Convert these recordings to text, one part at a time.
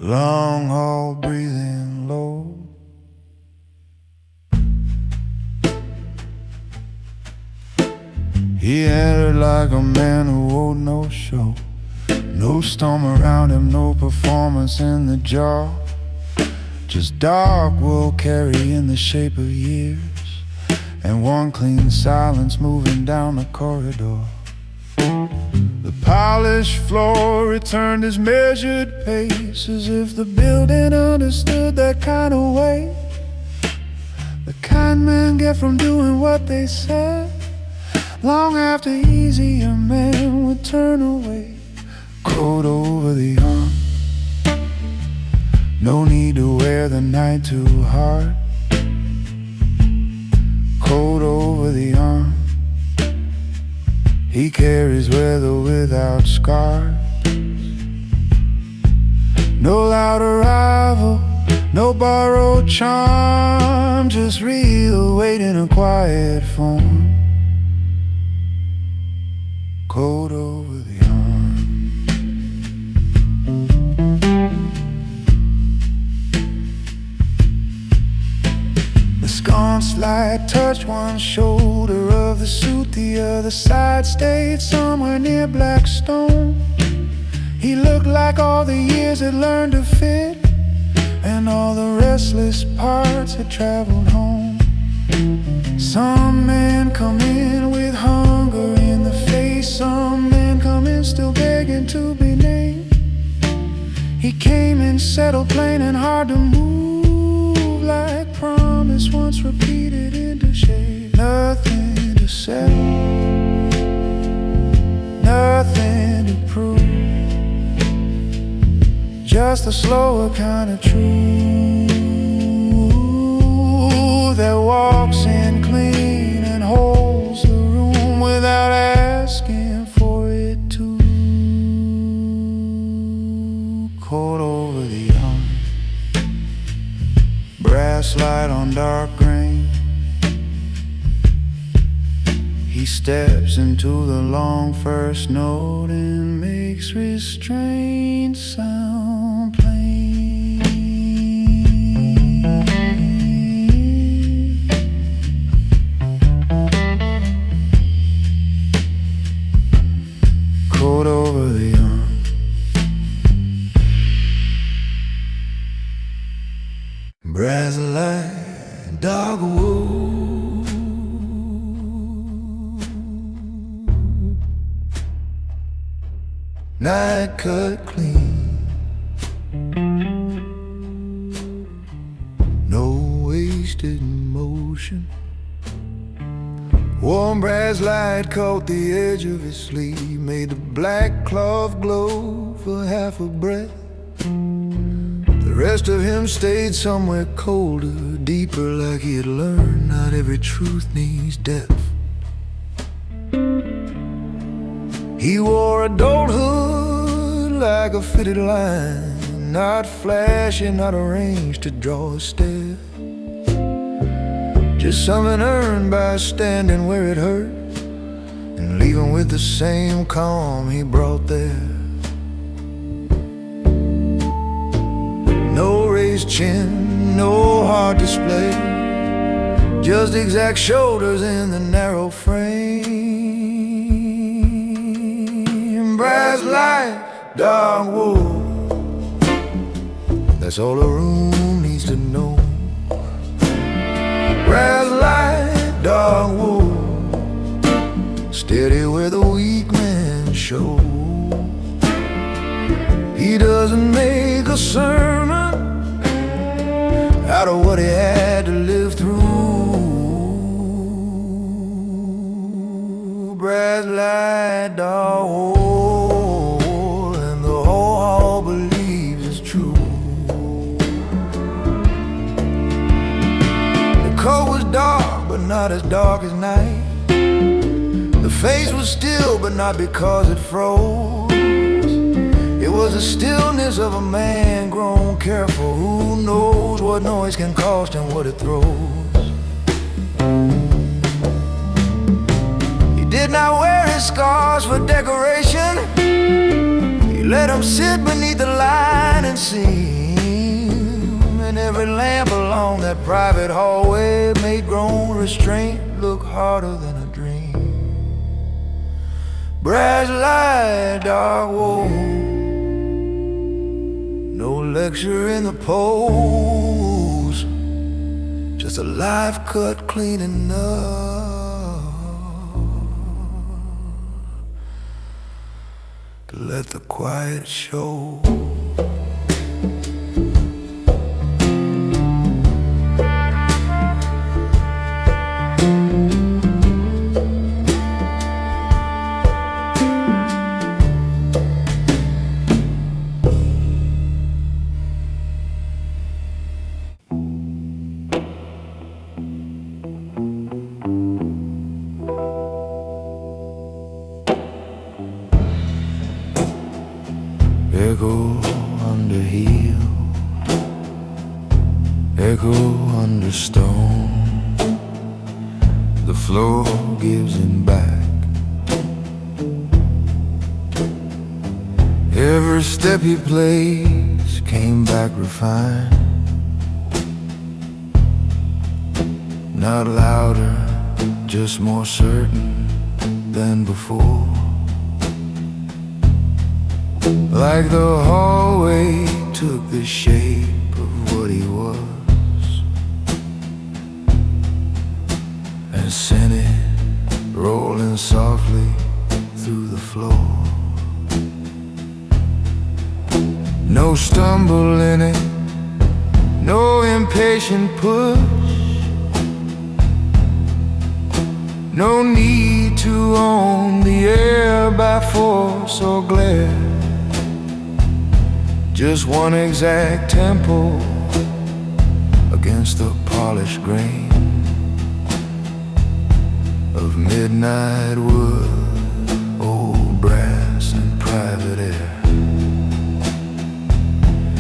long haul breathing low. He entered like a man who owed no show. No storm around him, no performance in the jaw. Just dark wool carry in the shape of years, and one clean silence moving down the corridor. The polished floor returned his measured pace, as if the building understood that kind of way. The kind men get from doing what they said. Long after easier men would turn away. Coat over the arm, no need to wear the night too hard. Coat over the arm, he carries weather without scars. No loud arrival, no borrowed charm, just real weight in a quiet form. Coat over the arm. The sconce light touched one shoulder of the suit, the other side stayed somewhere near black stone. He looked like all the years had learned to fit, and all the restless parts had traveled home. Some men come in with hunger in the face, some men come in still begging to be named. He came in settled, plain and hard to move, like promise once repeated into shade. Nothing to sell, nothing to prove, just a slower kind of truth that walks in clean and holds the room without asking for it to. Coat over the arm, brass light on dark grain. He steps into the long first note and makes restrained sound plain. Coat over the arm, brass light, dark wool, night cut clean, no wasted motion. Warm brass light caught the edge of his sleeve, made the black cloth glow for half a breath. The rest of him stayed somewhere colder, deeper, like he had learned not every truth needs depth. He wore adulthood like a fitted line, not flashy, not arranged to draw a stare. Just something earned by standing where it hurt and leaving with the same calm he brought there. No raised chin, no hard display, just exact shoulders in the narrow frame. Brass light, dark wool, that's all the room needs to know. Brass light, dark wool, steady where the weak men show. He doesn't make a sermon out of what he had to live through. Brass light, dark wool, and the whole hall believes it's true. The coat was dark, but not as dark as night. The face was still, but not because it froze. It was the stillness of a man grown careful, who knows what noise can cost and what it throws. He did not wear his scars for decoration. He let them sit beneath the line and see. colored lamp along that private hallway made grown restraint look harder than a dream. Brass light, dark wool, no lecture in the pose, just a life cut clean enough to let the quiet show. Echo under heel, echo under stone. The floor gives him back. Every step he plays came back refined. Not louder, just more certain than before. Like the hallway took the shape of what he was and sent it rolling softly through the floor. No stumble in it, no impatient push, no need to own the air by force or glare. Just one exact tempo against the polished grain of midnight wood, old brass and private air.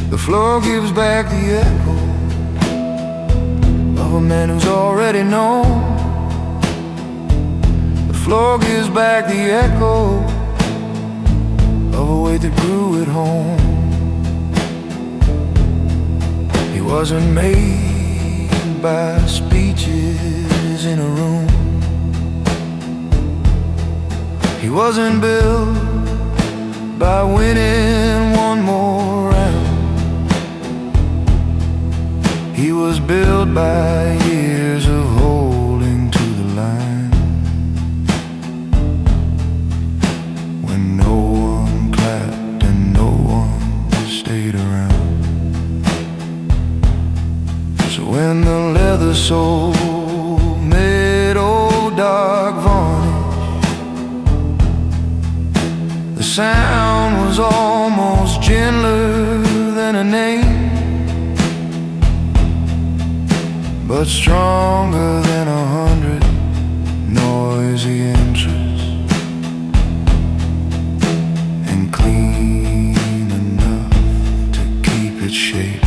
The floor gives back the echo of a man who's already known. The floor gives back the echo of a way that grew at home. He wasn't made by speeches in a room. He wasn't built by winning one more round. He was built by years of holding to the line, when no one clapped and no one stayed around. So when the leather sole met old dark varnish, the sound was almost gentler than a name, but stronger than 100 noisy interests, and clean enough to keep its shape.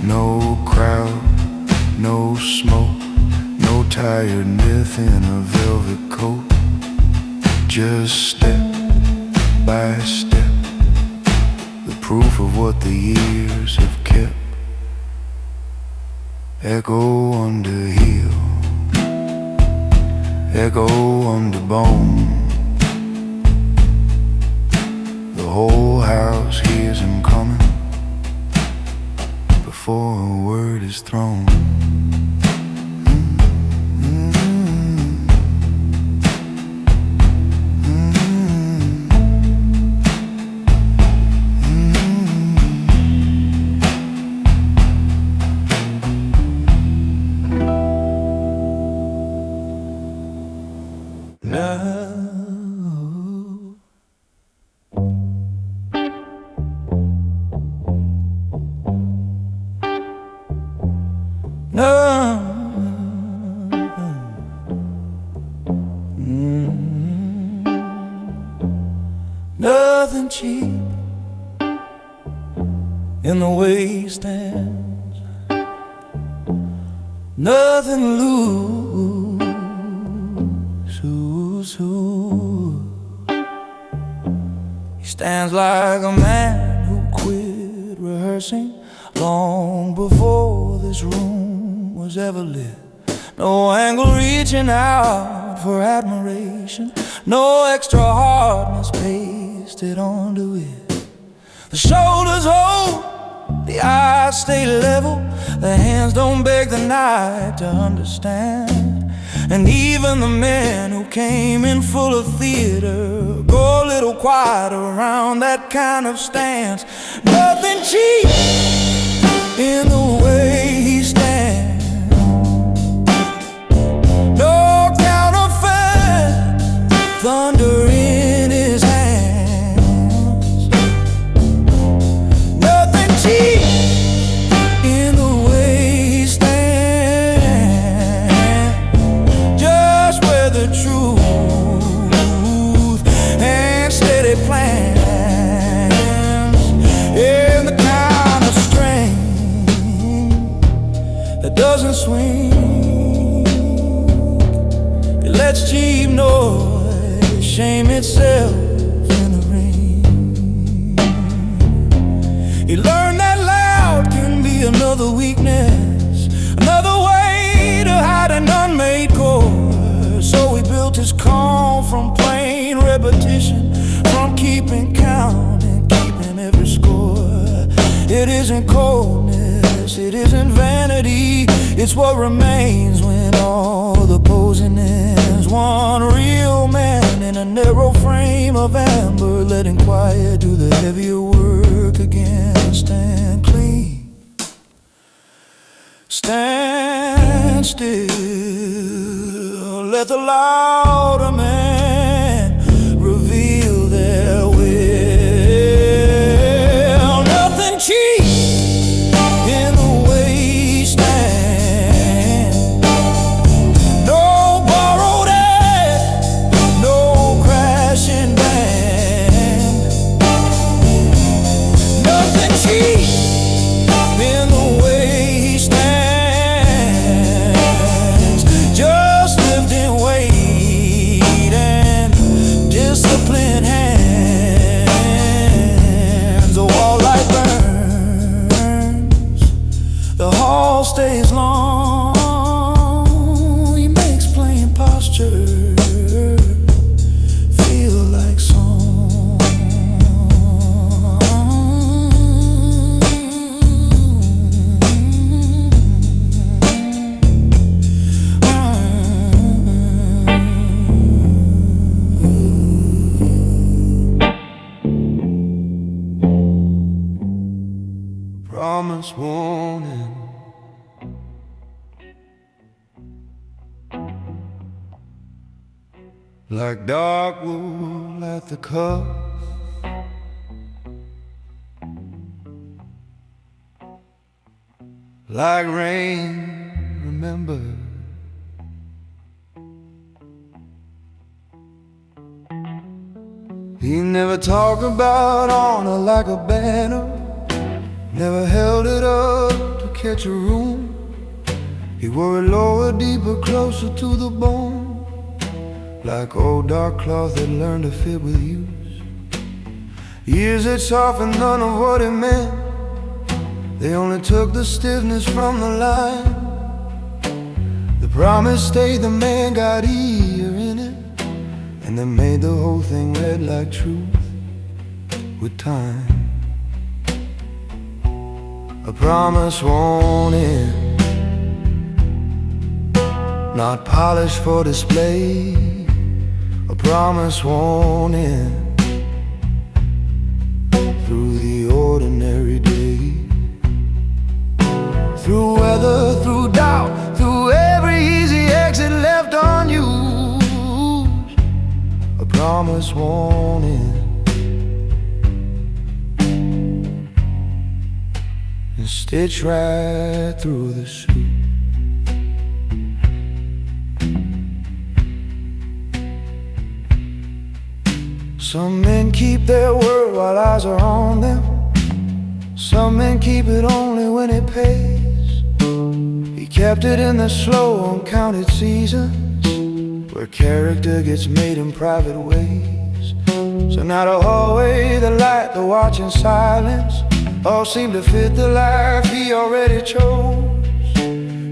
No crowd, no smoke, no tired myth in a velvet coat. Just step by step, the proof of what the years have kept. Echo under heel, echo under bone. The whole house hears him coming before a word is thrown. Nothing cheap in the way he stands, nothing loose. He stands like a man who quit rehearsing embarrassing, long before this room was ever lit. No angle reaching out for admiration, no extra hardness pasted onto it. The shoulders hold, the eyes stay level, the hands don't beg the night to understand. And even the men who came in full of theater go a little quiet around that kind of stance. Nothing cheap in the way he stands, no counterfeit thunder in his hands. Nothing cheap in the way he stands, just where the truth and steady plans, and the kind of string that doesn't swing. It lets cheap noise shame itself in the ring. He learned that loud can be another weakness, another way to hide an unmade chord. So he built his calm from plain repetition, from keeping count and keeping every score. It isn't coldness, it isn't vanity, it's what remains when all the posing ends. One real man in a narrow frame of amber, letting quiet do the heavier work again. Stand clean, stand still, let the louder man reveal their will. Nothing cheap in the way he stands, no borrowed air, no crashing band. Nothing cheap in the way he stands, just lifting weight and disciplined hands. The wall light burns, the hall stays long. He makes plain posture feel like song. Promise won't end, like dark wool at the cup, like rain, remember. He never talked about honor like a banner, never held it up to catch a room. He wore it lower, deeper, closer to the bone, like old dark cloth that learned to fit with use. Years that softened none of what it meant, they only took the stiffness from the line. The promise stayed, the man got ear in it, and that made the whole thing red like truth with time. A promise won't end, not polished for display. A promise won't end through the ordinary day, through weather, through doubt, through every easy exit left unused. A promise won't end, and stitch right through the suit. Some men keep their word while eyes are on them, some men keep it only when it pays. He kept it in the slow, uncounted seasons, where character gets made in private ways. So now the hallway, the light, the watch in silence, all seem to fit the life he already chose.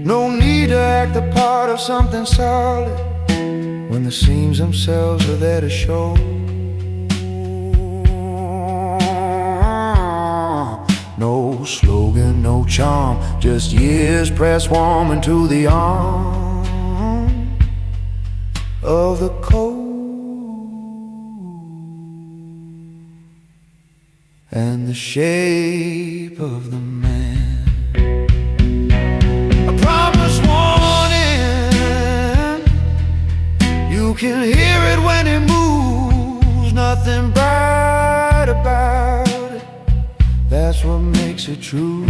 No need to act the part of something solid when the seams themselves are there to show. No slogan, no charm, just years pressed warm into the arm of the cold and the shape of the man. A promise warning, you can hear it when it moves. Nothing bright about it, that's what makes it true.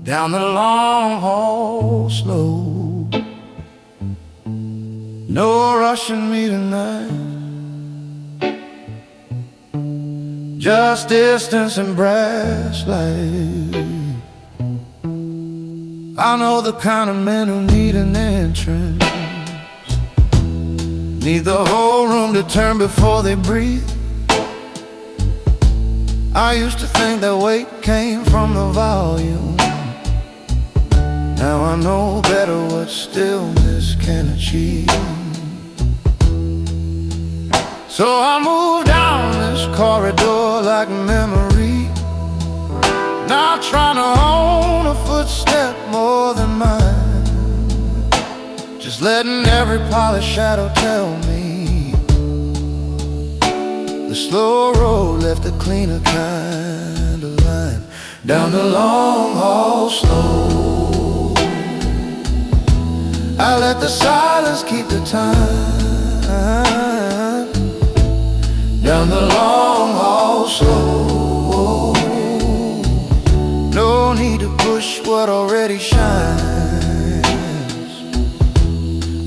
Down the long hall slow, no rushing me tonight, just distance and brass light. I know the kind of men who need an entrance, need the whole room to turn before they breathe. I used to think that weight came from the volume. Now I know better what stillness can achieve. So I move down this corridor like memory, not trying to own a footstep more than mine, just letting every polished shadow tell me the slow road left a cleaner kind of line. Down the long hall slow, I let the silence keep the time. Down the long hall slow, no need to push what already shines.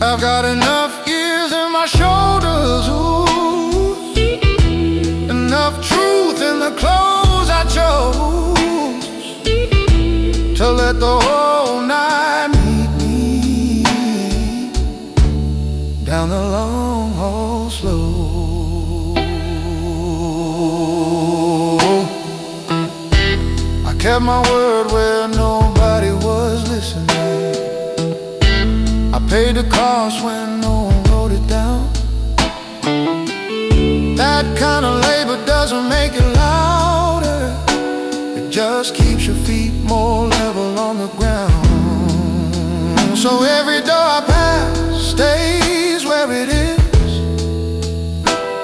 I've got enough years in my shoulders, ooh, enough truth in the clothes I chose to let the whole night meet me. Down the long hall slow, I kept my word where nobody was listening. I paid the cost when no one wrote it down. That kind of labor doesn't make it louder, it just keeps your feet more level on the ground. So every door I pass stays where it is.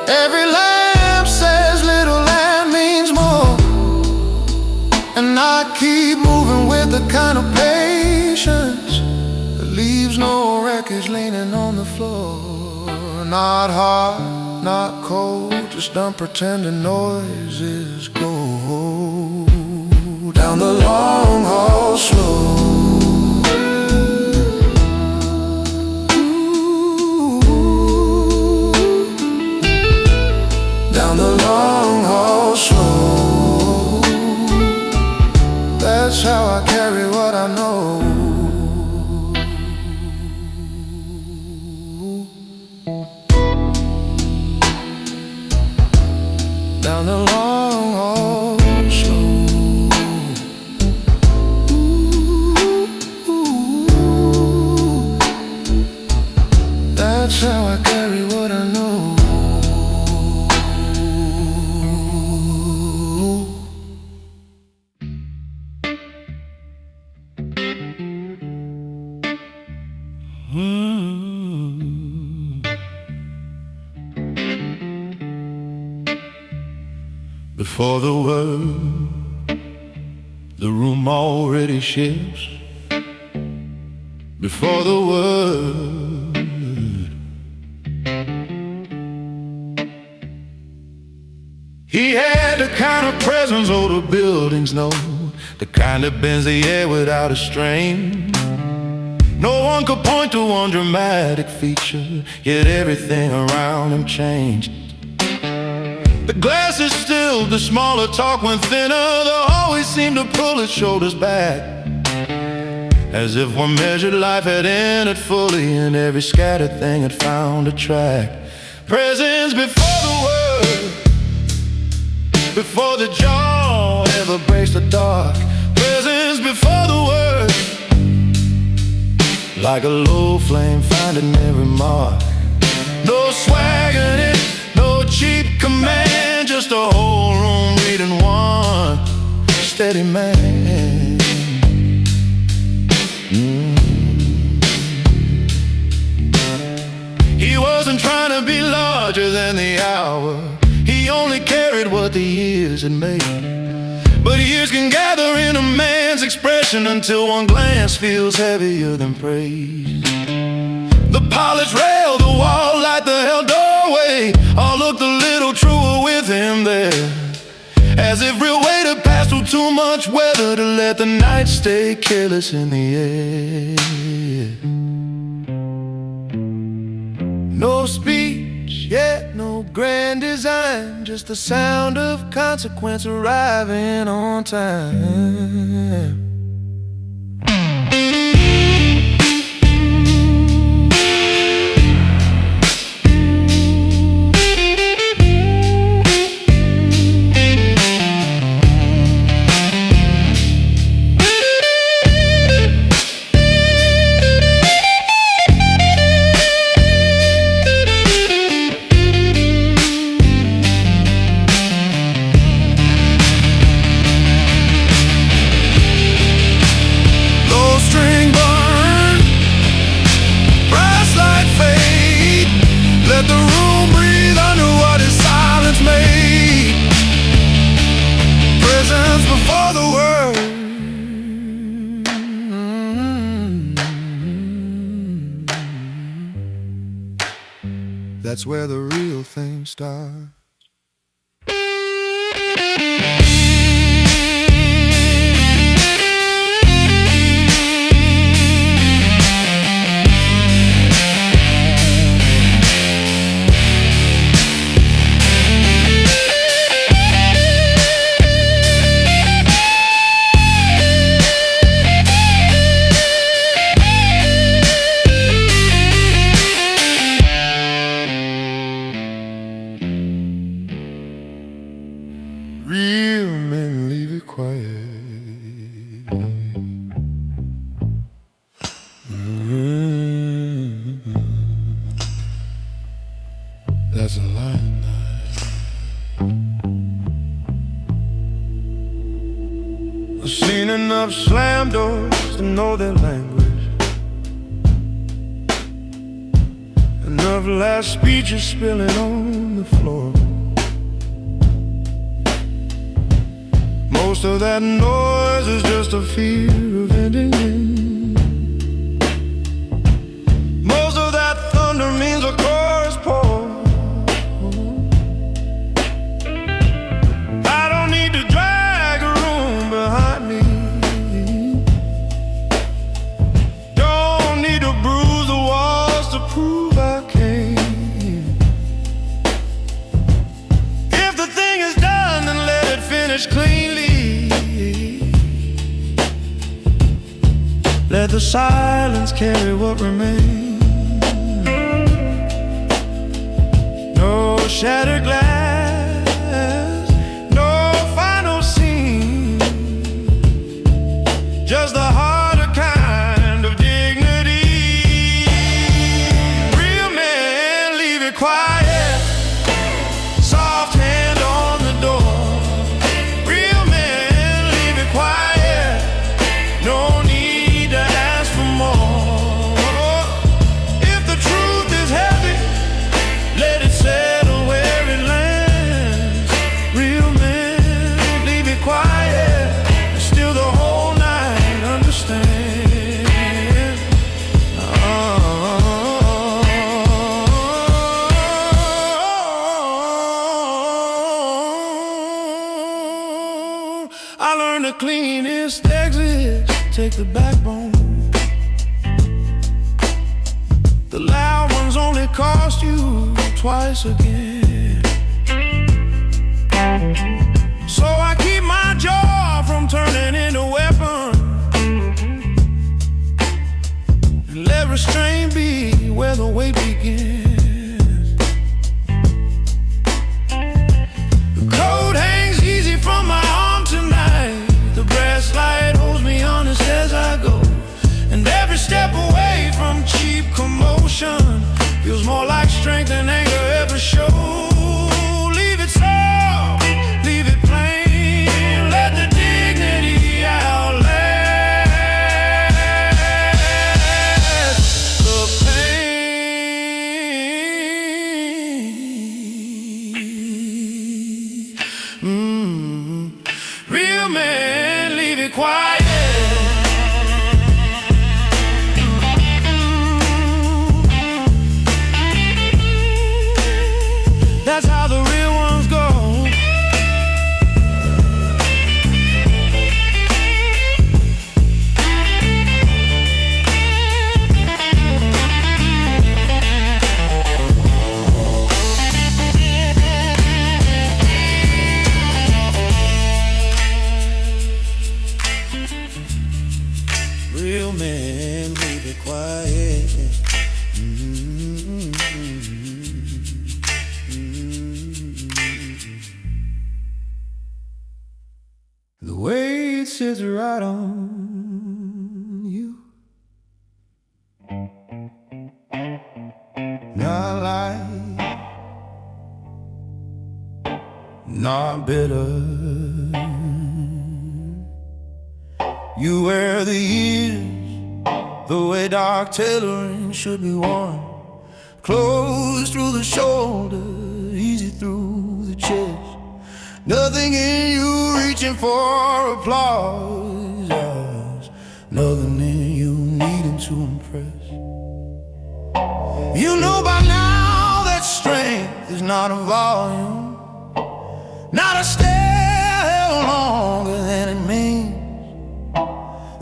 Every lamp says little land means more, and I keep moving with the kind of patience that leaves no wreckage leaning on the floor. Not hard, not cold, just unpretending noises go. Down the long hall slow, down the long hall slow, that's how I carry what I know. Down the long hall slow, that's how I carry what I know. Before the word, the room already shifts. before the word. He had the kind of presence older buildings know, the kind that bends the air without a strain. No one could point to one dramatic feature, yet everything around him changed. The glass is still, the smaller talk went thinner, though always seemed to pull its shoulders back, as if one measured life had ended fully and every scattered thing had found a track. Presence before the word, before the jaw ever breaks the dark. Presence before the word, like a low flame finding every mark. No swag in it, no cheap command, just a whole room reading one steady man. He wasn't trying to be larger than the hour, he only carried what the years had made. But years can gather in a man's expression until one glance feels heavier than praise. The polished rail, the wall light, the held doorway, all looked a little truer with him there, as if real weight had passed through too much weather to let the night stay careless in the air. No speech, yet no grand design, just the sound of consequence arriving on time. Let the room breathe under what is silence made. Presence before the word. That's where the real thing starts. Real men leave it quiet. That's a line. I've seen enough slam doors to know their language, enough last speeches spilling on the floor. Most of that noise is just a fear of ending in. Most of that thunder means a chorus pour. I don't need to drag a room behind me, don't need to bruise the walls to prove I came. If the thing is done, then let it finish cleanly. Let the silence carry what remains. No shattered glass, no final scene, just the harder kind of dignity. Real men leave it quiet, soft hand on the door. Real men leave it quiet, no need to ask for more. If the truth is heavy, let it settle where it lands. Real men leave it quiet, still the whole night understand. take the backbone. The loud ones only cost you twice again. So I keep my jaw from turning into a weapon, and let restraint be where the weight begins. The coat hangs easy from my arm tonight. The brass light holds me honest as I go, and every step away from cheap commotion feels more like strength than anger ever showed. Leave it soft, leave it plain, let the dignity outlast the pain. Real men leave it quiet. That's how the real ones go. Real men leave it quiet. The way it sits right on you, not light, not bitter. You wear the years the way dark tailoring should be worn, close through the shoulder, easy through the chest. Nothing in you reaching for applause, there's nothing in you needing to impress. You know by now that strength is not a volume, not a stare held longer than it means.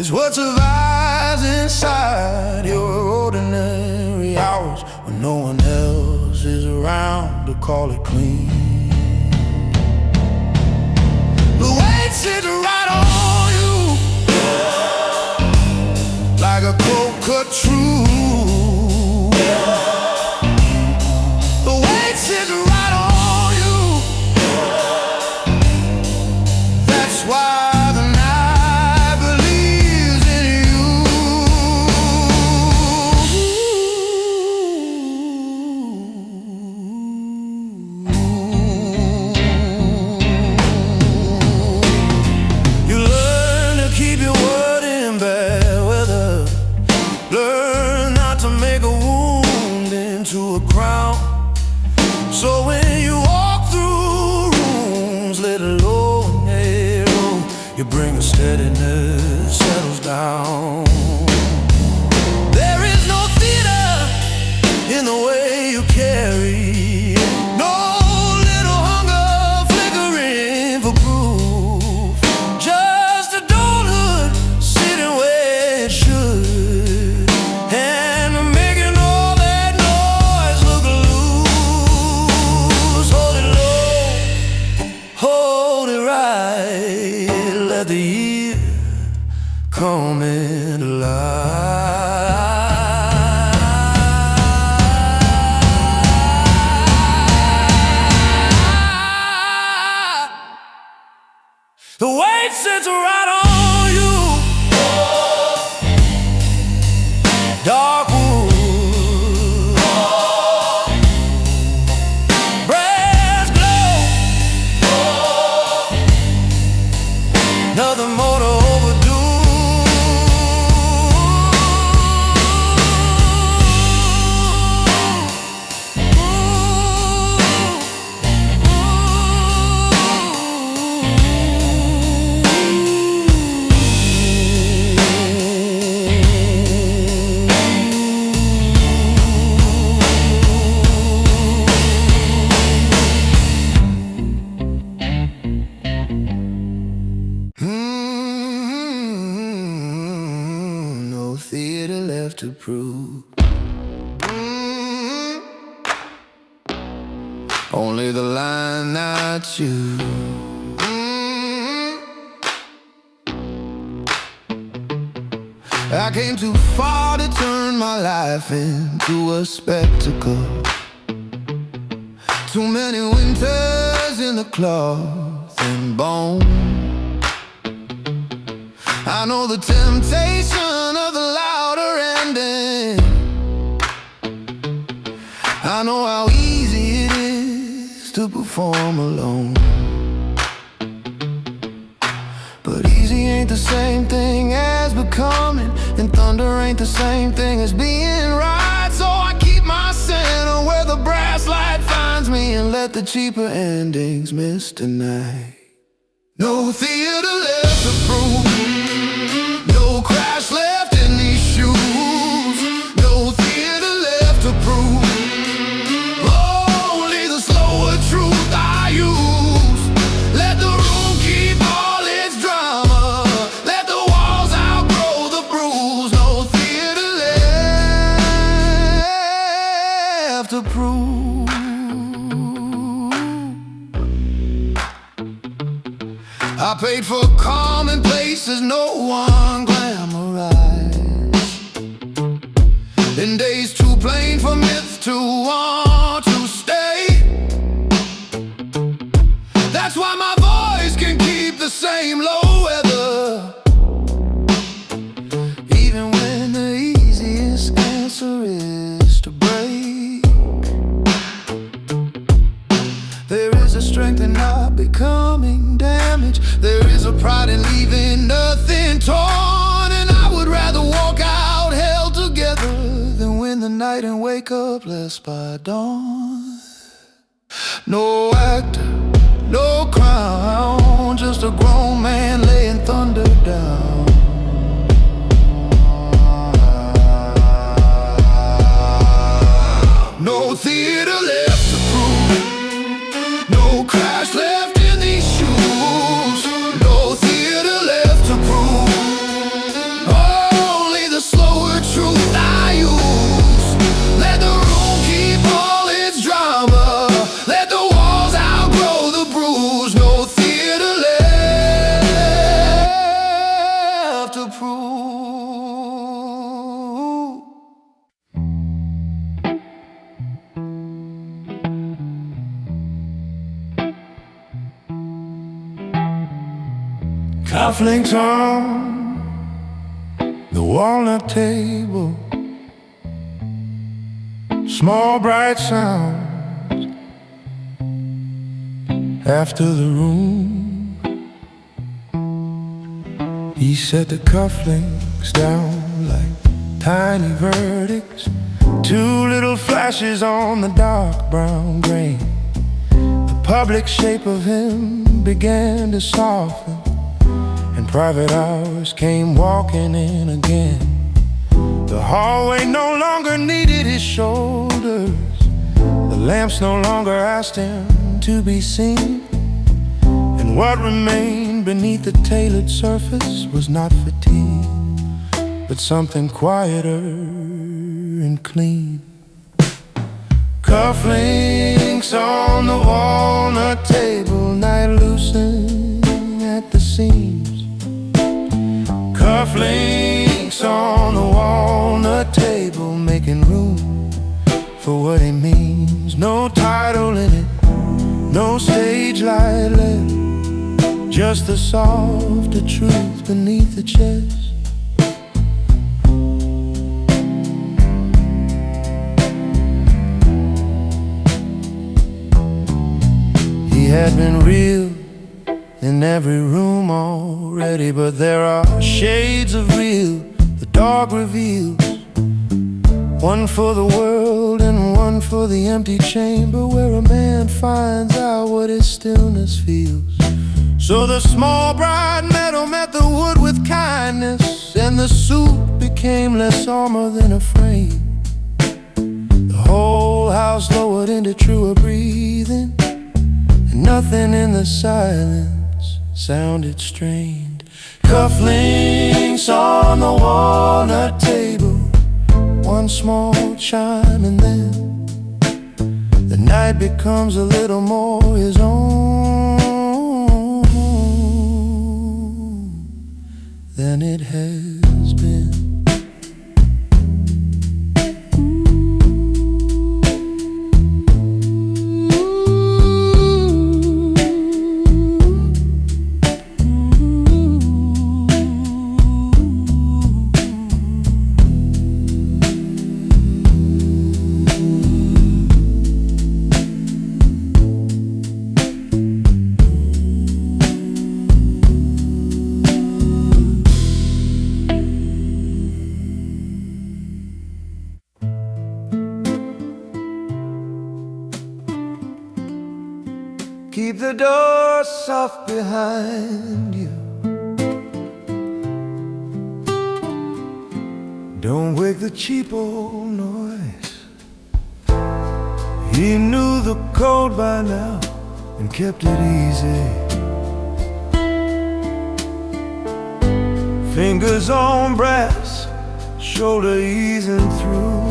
It's what survives inside your ordinary hours when no one else is around to call it clean. The weight sits right on you, like a cold cut true. The weight sits right on you. That's why the night believes in you. You learn to keep your word in bad weather. Learn not to make a wound into a crown. So when you walk through rooms lit low and narrow, you bring a steadiness, settles down. There is no theater in the way you carry, no little hunger flickering for proof, just adulthood sitting where it should, and making all that noise look loose. Hold it low, hold it right, let the year come into life. The weight sits right on you, dark wood, brass glow, nothing more to overdo. left to prove. Only the line, not you. I came too far to turn my life into a spectacle. Too many winters in the cloth and bone. I know the temptation of the louder ending. I know how easy it is to perform alone. But easy ain't the same thing as becoming, and thunder ain't the same thing as being right. So I keep my center where the brass light finds me, and let the cheaper endings miss tonight. No theater left to prove, no crash left in these shoes. No theater left to prove, only the slower truth I use. Let the room keep all its drama, let the walls outgrow the bruise. No theater left to prove. I paid for commonplaces no one glamorized, in days too plain for myth to want to stay. That's why my voice can keep the same low weather, even when the easiest answer is to break. There is a strength in not becoming damaged. There is a pride in leaving nothing torn, and I would rather walk out held together than win the night and wake up blessed by dawn. No actor, no crown, just a grown man laying thunder down. No theater left to prove, no crash left in these shoes. No theater left to prove, only the slower truth I use. Let the room keep all its drama, let the walls outgrow the bruise. No theater left to prove. Cufflinks on the walnut table, small bright sounds after the room. He set the cufflinks down like tiny verdicts, two little flashes on the dark brown grain. The public shape of him began to soften, and private hours came walking in again. The hallway no longer needed his shoulders, the lamps no longer asked him to be seen, and what remained beneath the tailored surface was not fatigue, but something quieter and clean. Cufflinks on the walnut table, night loosening at the seams. Cufflinks on the walnut table, making room for what he means. No title in it, no stage light lit, just the softer truth beneath the chest. He had been real in every room already, but there are shades of real the dog reveals. One for the world and one for the empty chamber, where a man finds out what his stillness feels. So the small bright metal met the wood with kindness, and the suit became less armor than a frame. The whole house lowered into truer breathing, and nothing in the silence sounded strained. Cufflinks on the walnut table, one small chime, and then the night becomes a little more his own than it has been. Keep the door soft behind you. Don't wake the cheap old noise. He knew the code by now and kept it easy. Fingers on brass, shoulder easing through.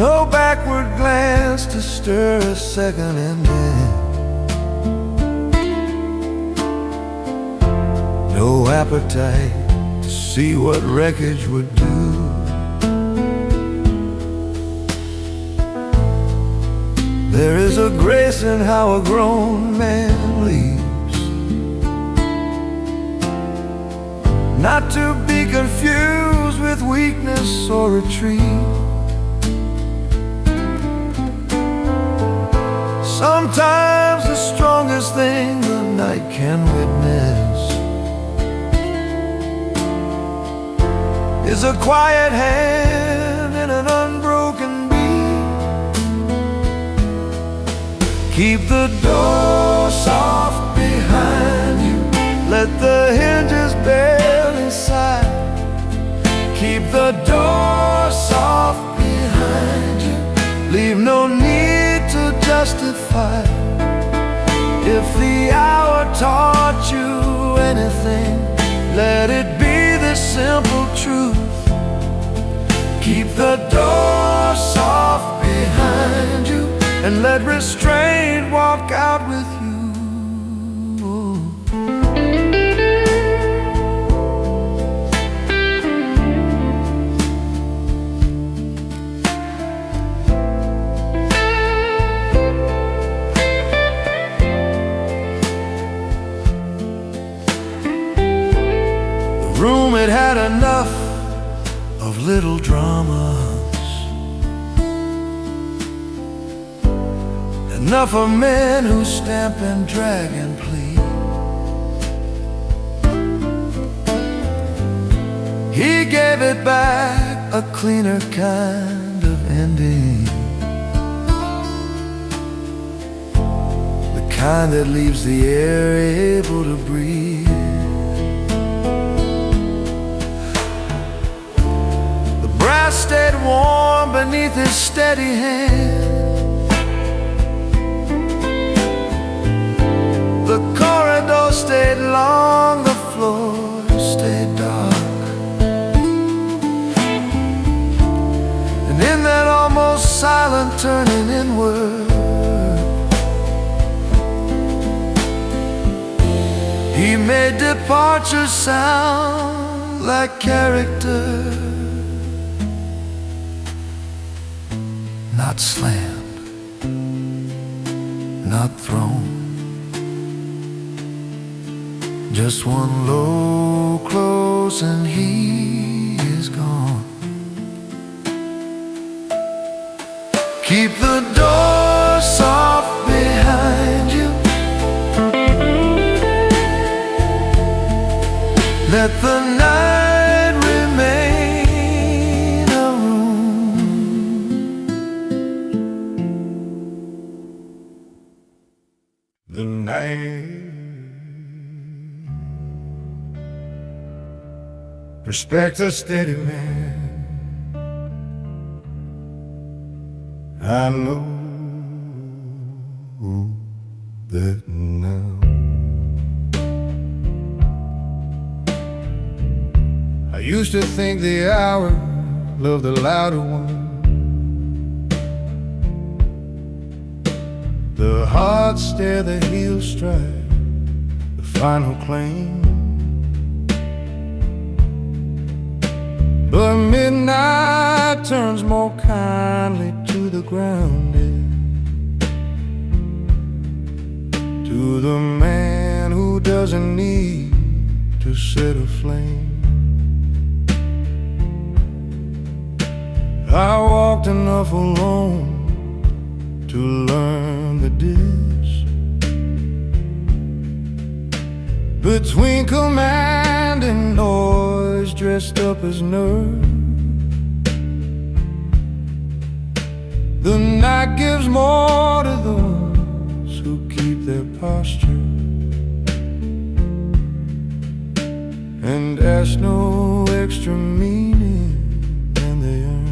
No backward glance to stir a second ending. No appetite to see what wreckage would do. There is a grace in how a grown man leaves, not to be confused with weakness or retreat. Sometimes the strongest thing the night can witness is a quiet hand and an unbroken beat. Keep the door soft behind you. Let the hinges barely sigh. Keep the door soft behind you. Leave no need to justify. If the hour taught you anything, let it be this simple truth. Keep the door soft behind you, and let restraint walk out with you. The room had had enough of little dramas, enough of men who stamp and drag and plead. He gave it back a cleaner kind of ending, the kind that leaves the air able to breathe. Stayed warm beneath his steady hand. The corridor stayed long, the floor stayed dark. And in that almost silent turning inward, he made departure sound like character. Not slammed, not thrown, just one low close and he is gone. Keep the door soft behind you. Let the night remain a room. The night, respect a steady man. I know that now. I used to think the hour loved the louder one. The hard stare, the heel stride, the final claim. But midnight turns more kindly to the grounded, to the man who doesn't need to set a flame. I walked enough alone to learn the difference between command and noise dressed up as nerve. The night gives more to those who keep their posture and ask no extra meaning than they earn.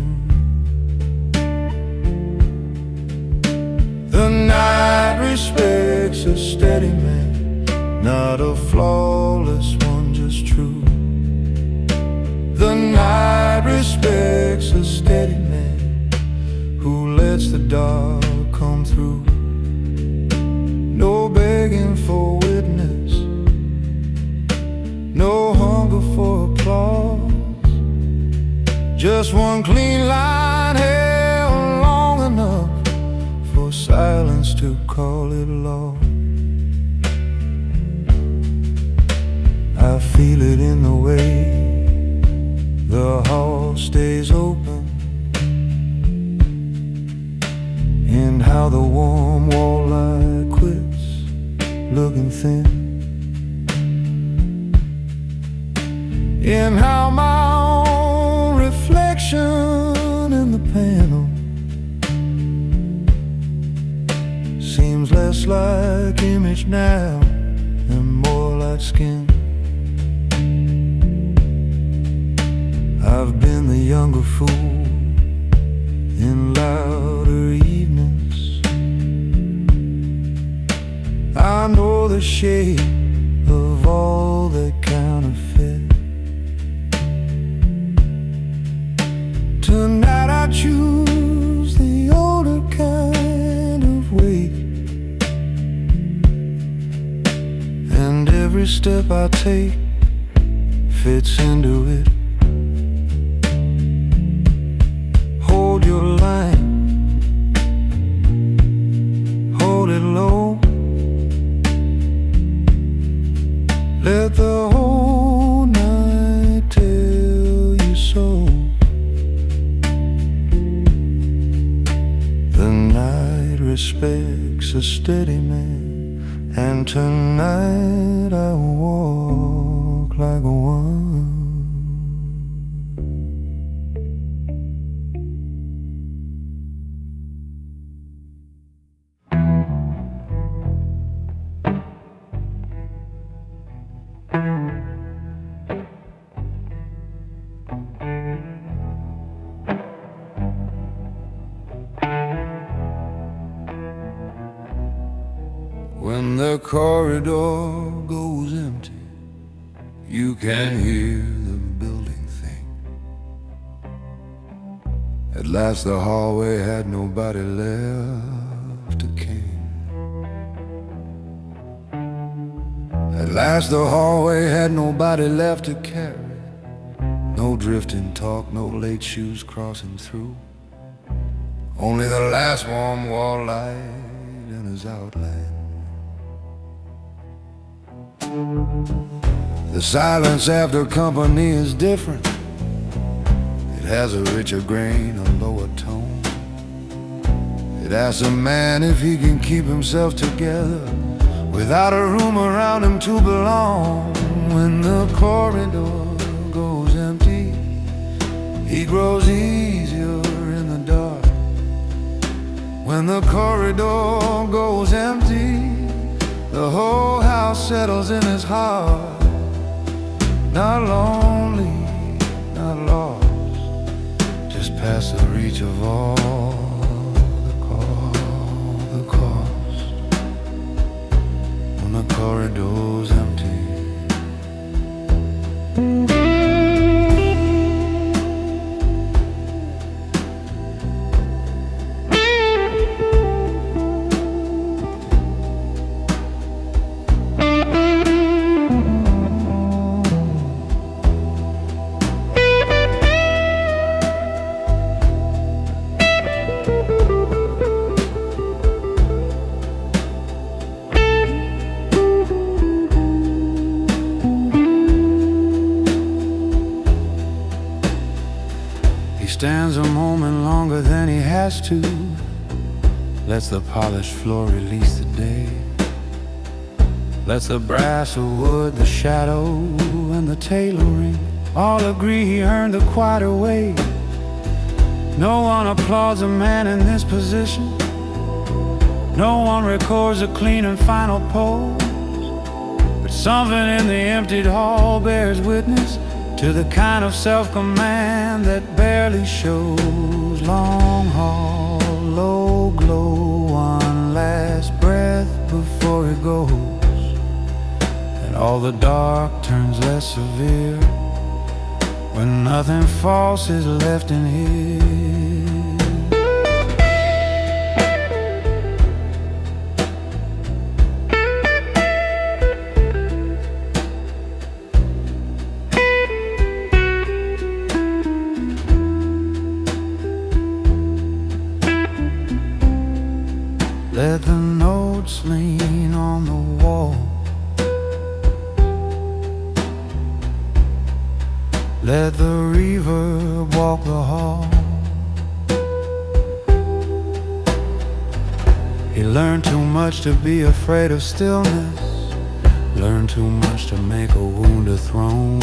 The night respects a steady man, not a flawless one, just true. The night respects a steady man who lets the dark come through. No begging for witness, no hunger for applause, just one clean line held long enough for silence to call it law. I feel it in the way the hall stays open, and how the warm wall light quits looking thin, and how my own reflection in the panel seems less like image now and more like skin. I've been the younger fool in louder evenings. I know the shape of all that counterfeit. Tonight I choose the older kind of weight, and every step I take fits into it. Hold your line, hold it low, let the whole night tell you so. The night respects a steady man, and tonight I walk like one. When the corridor goes empty, you can hear the building think. At last the hallway had nobody left to king. At last the hallway had nobody left to carry. No drifting talk, no late shoes crossing through. Only the last warm wall light and his outline. The silence after company is different. It has a richer grain, a lower tone. It asks a man if he can keep himself together without a room around him to belong. When the corridor goes empty, he grows easier in the dark. When the corridor goes empty, the whole house settles in his heart. Not lonely, not lost, just past the reach of all the cost. When the corridor's empty. stands a moment longer than he has to, lets the polished floor release the day, lets the brass or wood, the shadow and the tailoring all agree he earned the quieter way. No one applauds a man in this position, no one records a clean and final pose, but something in the emptied hall bears witness to the kind of self-command that barely shows. Long haul, low glow, one last breath before it goes, and all the dark turns less severe when nothing false is left in here. Let the notes lean on the wall, let the reverb walk the hall. He learned too much to be afraid of stillness, learned too much to make a wound a throne.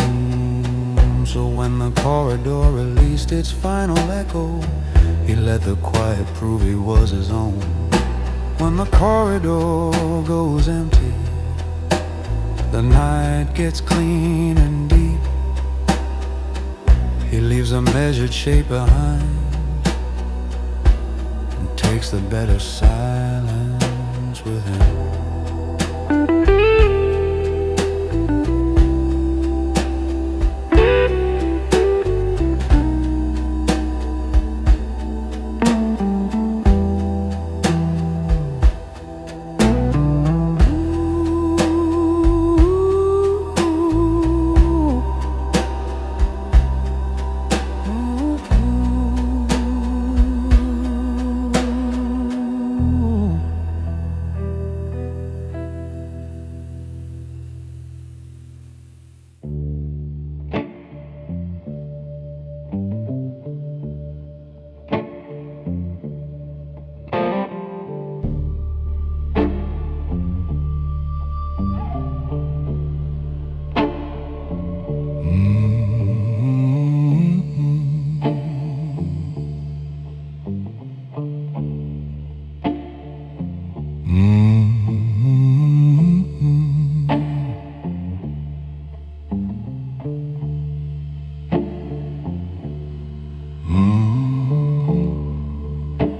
So when the corridor released its final echo, he let the quiet prove he was his own. When the corridor goes empty, the night gets clean and deep. He leaves a measured shape behind and takes the better silence with him.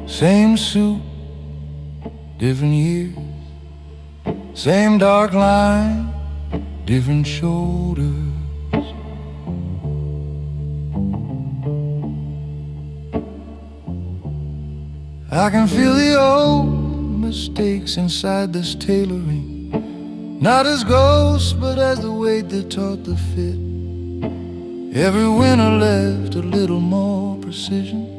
Same suit, different years, same dark line, different shoulders. I can feel the old mistakes inside this tailoring, not as ghosts, but as the weight that taught the fit. Every winter left a little more precision,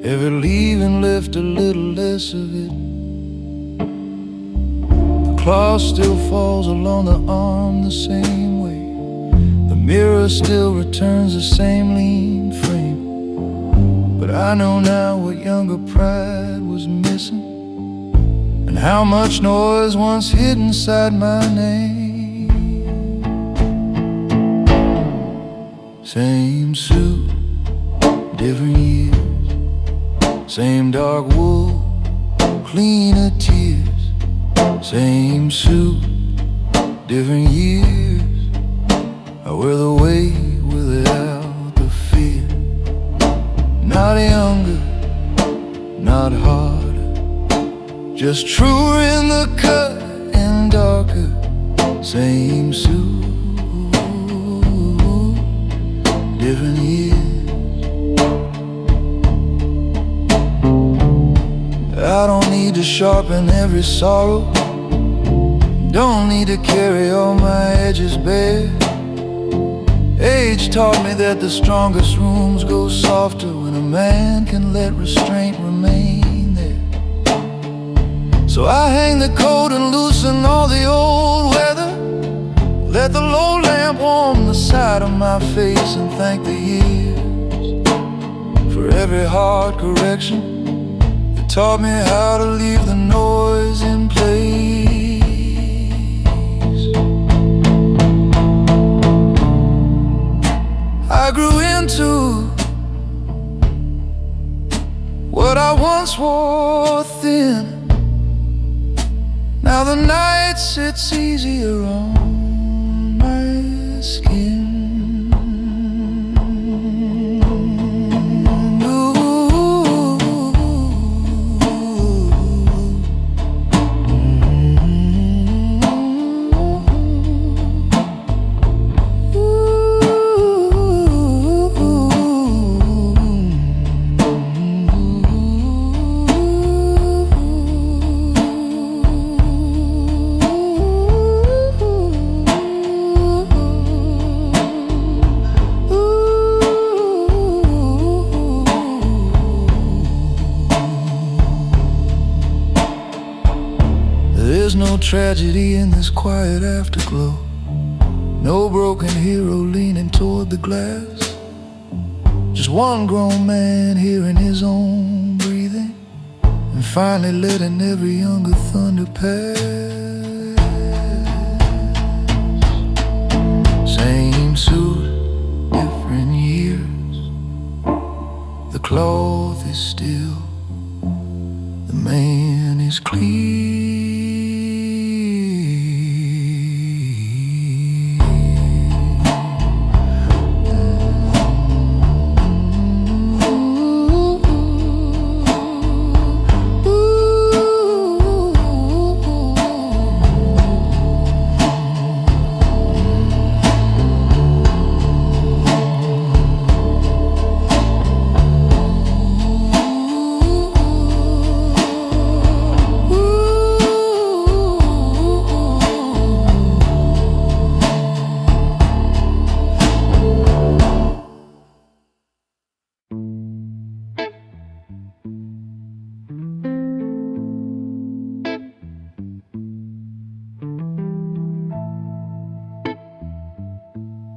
every leaving left a little less of it. The cloth still falls along the arm the same way, the mirror still returns the same lean frame. But I know now what younger pride was missing, and how much noise once hid inside my name. Same suit, different years, same dark wool, cleaner tears. Same suit, different years. I wear the weight without the fear. Not younger, not harder, just truer in the cut and darker. Same suit, different years. I don't need to sharpen every sorrow, don't need to carry all my edges bare. Age taught me that the strongest rooms go softer when a man can let restraint remain there. So I hang the coat and loosen all the old weather, let the low lamp warm the side of my face and thank the years For every hard correction, it taught me how to leave the noise in place. I grew into what I once wore thin. Now the night sits easier on my skin. There's no tragedy in this quiet afterglow, no broken hero leaning toward the glass. Just one grown man hearing his own breathing, and finally letting every younger thunder pass. Same suit, different years, the cloth is still, the man is clear.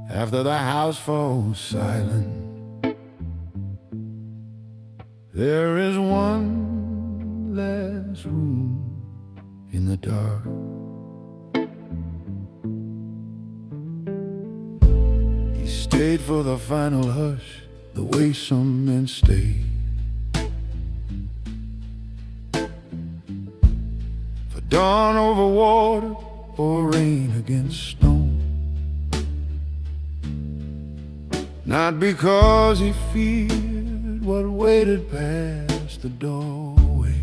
After the house falls silent, there is one last room in the dark. He stayed for the final hush, the way some men stay. For dawn over water or rain against stone. Not because he feared what waited past the doorway,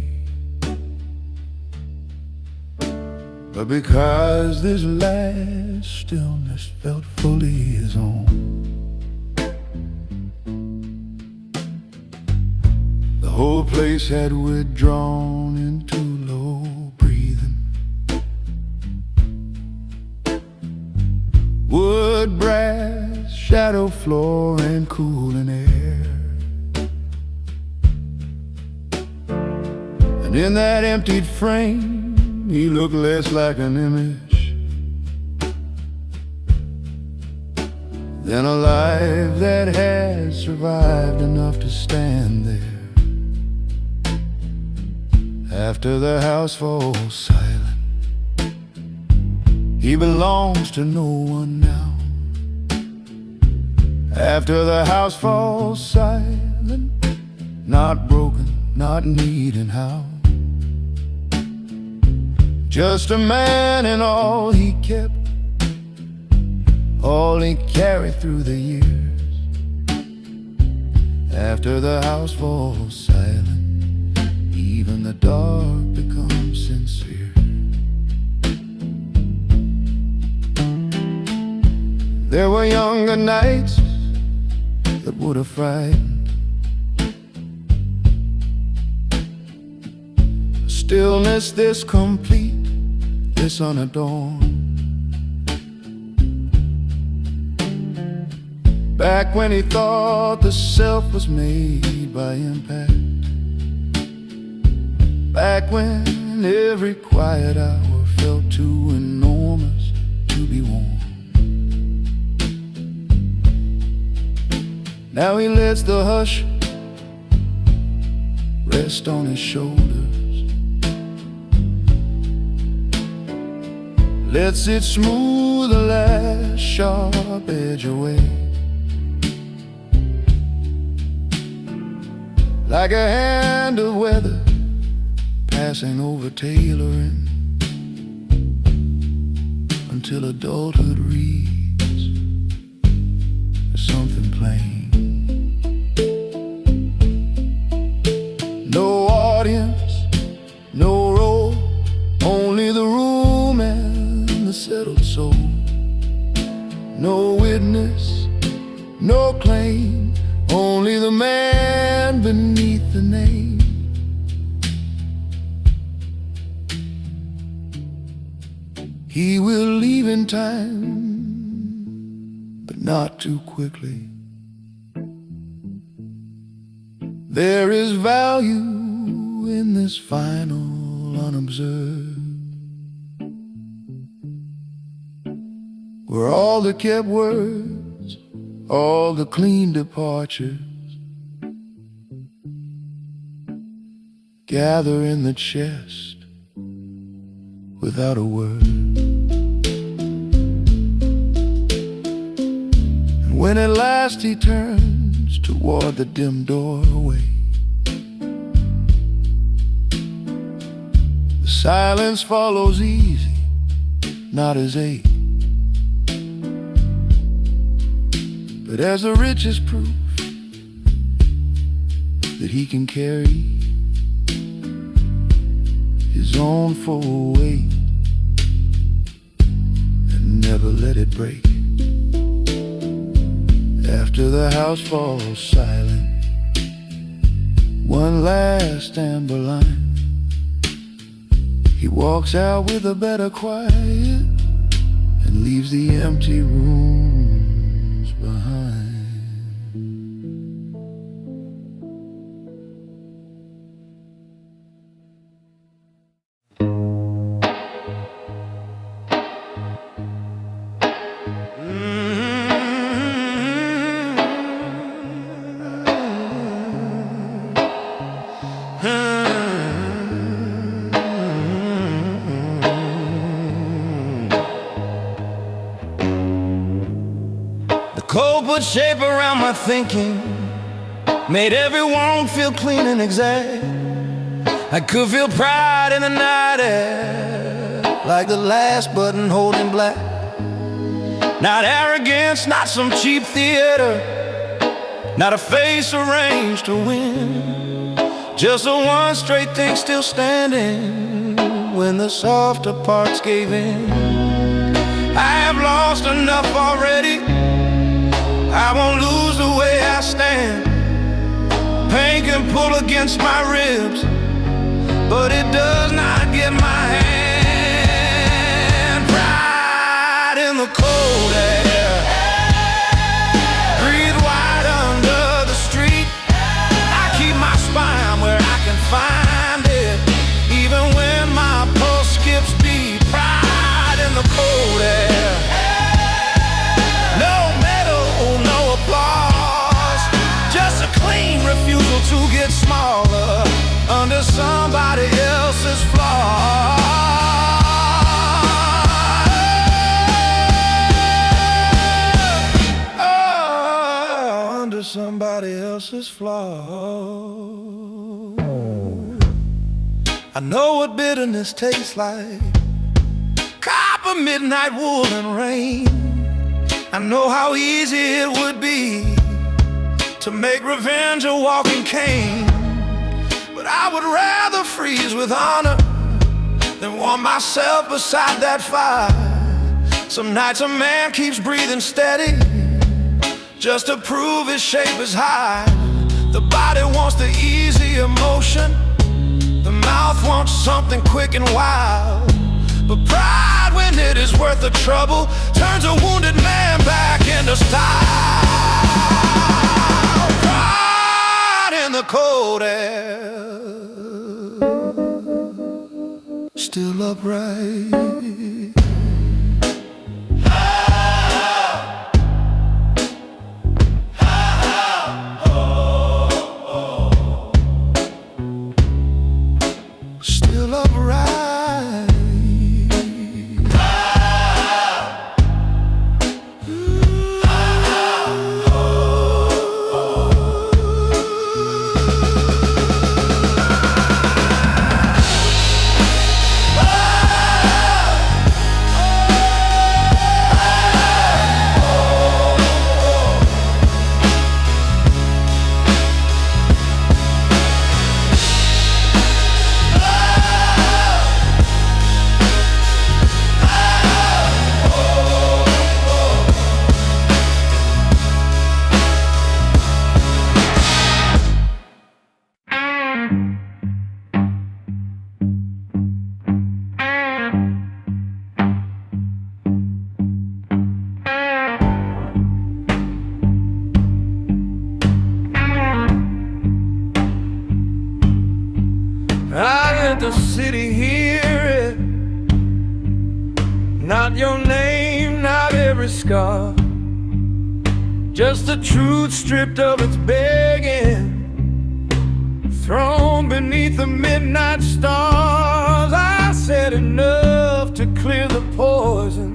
but because this last stillness felt fully his own. The whole place had withdrawn into low breathing. Wood, brass, shadow floor and cooling air. And in that emptied frame, he looked less like an image than a life that had survived enough to stand there. After the house falls silent, he belongs to no one now. After the house falls silent, not broken, not needing how, just a man and all he kept, all he carried through the years. After the house falls silent, even the dark becomes sincere. There were younger nights that would have frightened, a stillness this complete, this unadorned. Back when he thought the self was made by impact, back when every quiet hour felt too enormous to be worn. Now he lets the hush rest on his shoulders, lets it smooth the last sharp edge away. Like a hand of weather passing over tailoring, until adulthood reads as something plain. No audience, no role, only the room and the settled soul. No witness, no claim, only the man beneath the name. He will leave in time, but not too quickly. There is value in this final unobserved, where all the kept words, all the clean departures gather in the chest without a word. And when at last he turns toward the dim doorway, the silence follows easy, not as ache, but as the richest proof that he can carry his own full weight and never let it break. After the house falls silent, one last amber line, he walks out with a better quiet and leaves the empty rooms behind. Cold put shape around my thinking, made every wound feel clean and exact. I could feel pride in the night air, like the last button holding black. Not arrogance, not some cheap theater, not a face arranged to win, just the one straight thing still standing when the softer parts gave in. I have lost enough already, I won't lose the way I stand. Pain can pull against my ribs, but it does not get my hand. Pride in the cold air, breathe wide under the street. I keep my spine where I can find it, even when my pulse skips beat. Pride in the cold air, refusal to get smaller under somebody else's flaw. Oh, under somebody else's flaw. I know what bitterness tastes like, copper, midnight wool and rain. I know how easy it would be to make revenge a walking cane, but I would rather freeze with honor than warm myself beside that fire. Some nights a man keeps breathing steady just to prove his shape is high. The body wants the easy emotion, the mouth wants something quick and wild, but pride, when it is worth the trouble, turns a wounded man back into style. In the cold air, still upright. scar, just the truth stripped of its begging, thrown beneath the midnight stars. I said enough to clear the poison,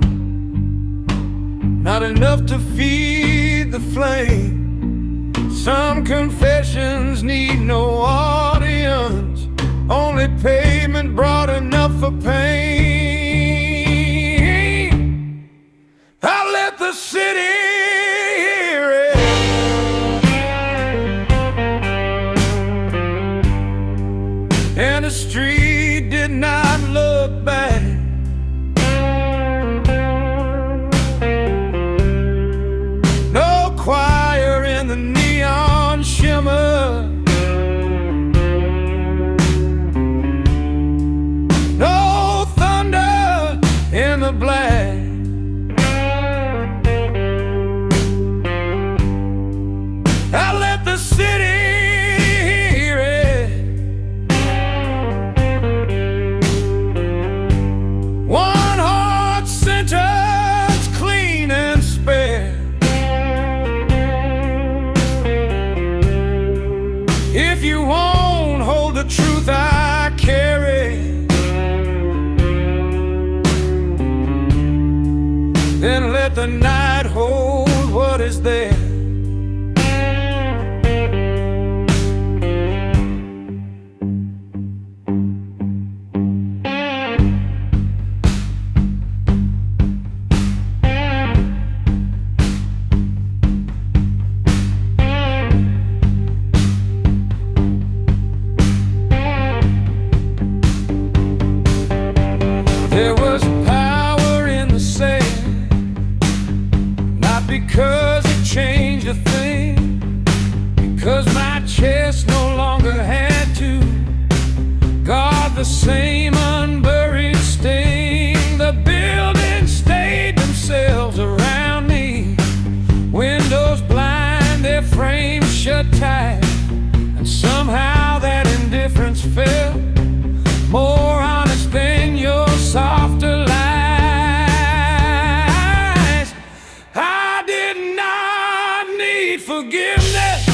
not enough to feed the flame. Some confessions need no audience, only pavement broad enough for pain. I let the city hear it, and the street did not look back. No choir in the neon shimmer, no thunder in the black. I let the city hear it, one hard sentence, clean and spare. If you won't hold the truth I carry, then let the night hold what is there. There was power in the saying, not because it changed a thing, because my chest no longer had to guard the same unburied sting. The buildings stayed themselves around me, windows blind, their frames shut tight, and somehow that indifference felt more honest than your softer lies. I did not need forgiveness,